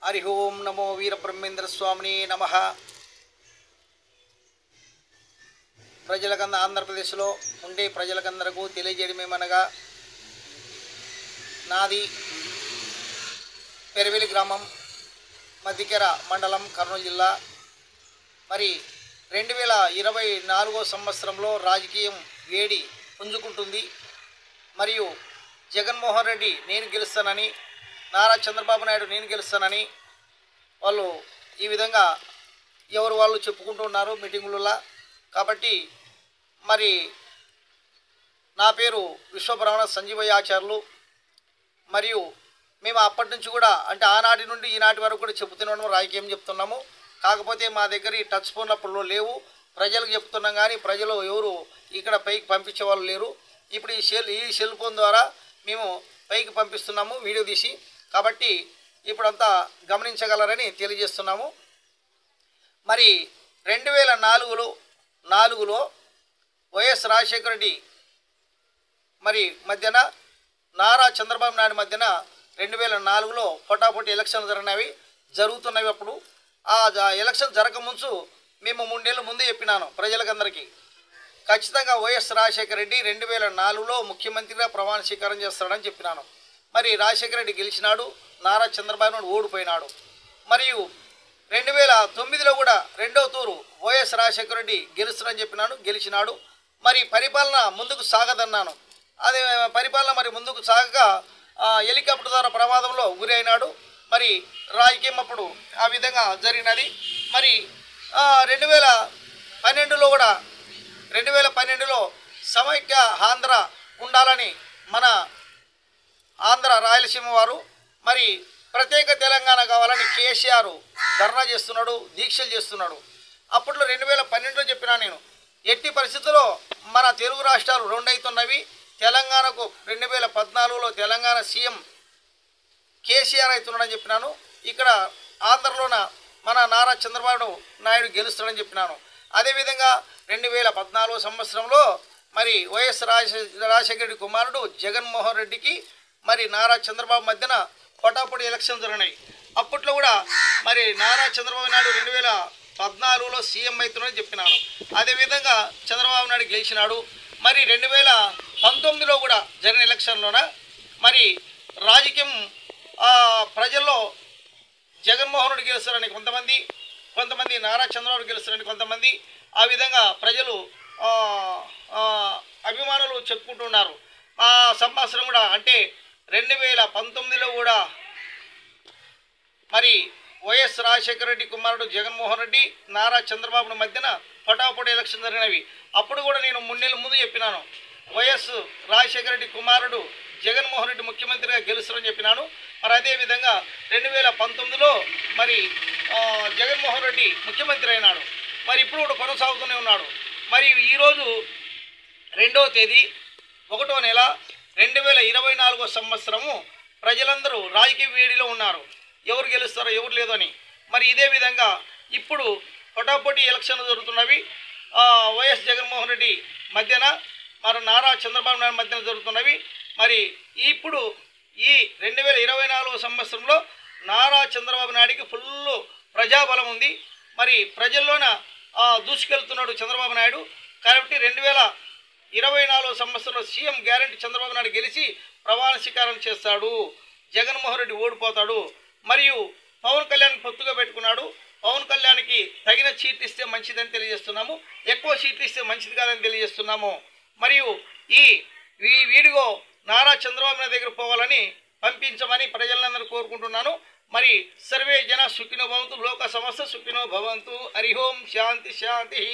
హరి ఓం నమో వీరబ్రహ్మేంద్ర స్వామిని నమః. ఆంధ్రప్రదేశ్లో ఉండే ప్రజలకందరకు తెలియజేయడమేమనగా, నాది పెరవెలి గ్రామం, మధ్యకెర మండలం, కర్నూలు జిల్లా. మరి 2024 సంవత్సరంలో రాజకీయం వేడి పుంజుకుంటుంది. మరియు జగన్మోహన్ రెడ్డి నేను గెలుస్తానని, నారా చంద్రబాబు నాయుడు నేను గెలుస్తానని వాళ్ళు ఈ విధంగా ఎవరు వాళ్ళు చెప్పుకుంటున్నారు మీటింగులలో. కాబట్టి మరి నా పేరు విశ్వబ్రహ్మణ సంజీవయ్యాచార్యులు. మరియు మేము అప్పటి నుంచి కూడా, అంటే ఆనాటి నుండి ఈనాటి వరకు కూడా చెబుతున్నాము, రాజకీయం చెప్తున్నాము. కాకపోతే మా దగ్గర ఈ టచ్ ఫోన్లు అప్పుడు లేవు. ప్రజలకు చెప్తున్నాం కానీ ప్రజలు ఎవరు ఇక్కడ పైకి పంపించే వాళ్ళు లేరు. ఇప్పుడు ఈ సెల్ ఫోన్ ద్వారా మేము పైకి పంపిస్తున్నాము వీడియో తీసి. కాబట్టి ఇప్పుడంతా గమనించగలరని తెలియజేస్తున్నాము. మరి 2004లో వైఎస్ రాజశేఖర రెడ్డి మరి మధ్యన నారా చంద్రబాబు నాయుడు మధ్యన 2004లో పొటాపొటి ఎలక్షన్లు జరుగుతున్నవి. అప్పుడు ఆ ఎలక్షన్ జరగకముందు మేము 3 నెలల ముందే చెప్పినాను ప్రజలకందరికీ, ఖచ్చితంగా వైఎస్ రాజశేఖర రెడ్డి 2004లో ముఖ్యమంత్రిగా ప్రమాణ స్వీకారం చేస్తాడని చెప్పినాను. మరి రాజశేఖర రెడ్డి గెలిచినాడు, నారా చంద్రబాబు నాయుడు ఓడిపోయినాడు. మరియు 2009లో కూడా రెండవ తూరు వైఎస్ రాజశేఖర రెడ్డి గెలుస్తాడని చెప్పినాను, గెలిచినాడు. మరి పరిపాలన ముందుకు సాగదన్నాను. అదే పరిపాలన మరి ముందుకు సాగక హెలికాప్టర్ ద్వారా ప్రమాదంలో గురి అయినాడు. మరి రాజకీయం అప్పుడు ఆ విధంగా జరిగినది. మరి 2012లో కూడా 2012లో సమైక్య ఆంధ్ర ఉండాలని మన ఆంధ్ర రాయలసీమ వారు, మరి ప్రత్యేక తెలంగాణ కావాలని కేసీఆర్ ధర్నా చేస్తున్నాడు, దీక్షలు చేస్తున్నాడు. అప్పట్లో 2012లో చెప్పినా నేను, ఎట్టి పరిస్థితుల్లో మన తెలుగు రాష్ట్రాలు 2 అవుతున్నవి. తెలంగాణకు 2014లో తెలంగాణ సీఎం కేసీఆర్ అవుతున్నాడని చెప్పినాను. ఇక్కడ ఆంధ్రలోన మన నారా చంద్రబాబు నాయుడు గెలుస్తాడని చెప్పినాను. అదేవిధంగా 2014 సంవత్సరంలో మరి వైఎస్ రాజశేఖర రెడ్డి కుమారుడు జగన్మోహన్ రెడ్డికి మరి నారా చంద్రబాబు మధ్యన పొటాపొటి ఎలక్షన్ జరిగినాయి. అప్పట్లో కూడా మరి నారా చంద్రబాబు నాయుడు 2014లో సీఎం అవుతున్నాడని చెప్పినాను. అదేవిధంగా చంద్రబాబు నాయుడు గెలిచినాడు. మరి 2019లో కూడా జరిగిన ఎలక్షన్లోన మరి రాజకీయం ప్రజల్లో జగన్మోహన్ రెడ్డి గెలుస్తారని కొంతమంది నారా చంద్రబాబు గెలుస్తారని కొంతమంది, ఆ విధంగా ప్రజలు అభిమానులు చెప్పుకుంటున్నారు. ఆ సంవత్సరం కూడా అంటే 2019లో కూడా మరి వైఎస్ రాజశేఖర రెడ్డి కుమారుడు జగన్మోహన్ రెడ్డి నారా చంద్రబాబు మధ్యన పొటాపొటి ఎలక్షన్ జరిగినవి. అప్పుడు కూడా నేను 3 నెలల ముందు చెప్పినాను, వైఎస్ రాజశేఖర రెడ్డి కుమారుడు జగన్మోహన్ రెడ్డి ముఖ్యమంత్రిగా గెలుస్తారని చెప్పినాను. మరి అదేవిధంగా 2019లో మరి జగన్మోహన్ రెడ్డి ముఖ్యమంత్రి అయినాడు. మరి ఇప్పుడు కూడా కొనసాగుతూనే ఉన్నాడు. మరి ఈరోజు 2వ తేదీ 1వ నెల 2024 సంవత్సరము ప్రజలందరూ రాజకీయ వేడిలో ఉన్నారు, ఎవరు గెలుస్తారో ఎవరు లేదో అని. మరి ఇదే విధంగా ఇప్పుడు పొటాపొటి ఎలక్షన్లు జరుగుతున్నవి. వైఎస్ జగన్మోహన్ రెడ్డి మధ్యన మరి నారా చంద్రబాబు నాయుడు మధ్యన జరుగుతున్నవి. మరి ఇప్పుడు ఈ 2024 సంవత్సరంలో నారా చంద్రబాబు నాయుడికి ఫుల్ ప్రజాబలం ఉంది. మరి ప్రజల్లోన దూసుకెళ్తున్నాడు చంద్రబాబు నాయుడు. కాబట్టి 2024 సంవత్సరంలో సీఎం గ్యారెంటీ చంద్రబాబు నాయుడు గెలిచి ప్రమాణ స్వీకారం చేస్తాడు, జగన్మోహన్ రెడ్డి ఓడిపోతాడు. మరియు పవన్ కళ్యాణ్ పొత్తుగా పెట్టుకున్నాడు. పవన్ కళ్యాణ్కి తగిన సీట్లు ఇస్తే మంచిదని తెలియజేస్తున్నాము, ఎక్కువ సీట్లు ఇస్తే మంచిది కాదని తెలియజేస్తున్నాము. మరియు ఈ వీడియో నారా చంద్రబాబు నాయుడు దగ్గర పోవాలని పంపించమని ప్రజలందరూ కోరుకుంటున్నాను. మరి సర్వే జన సుఖినో భవంతు, లోక సమస్త సుఖినో భవంతు. హరి ఓం శాంతి శాంతి.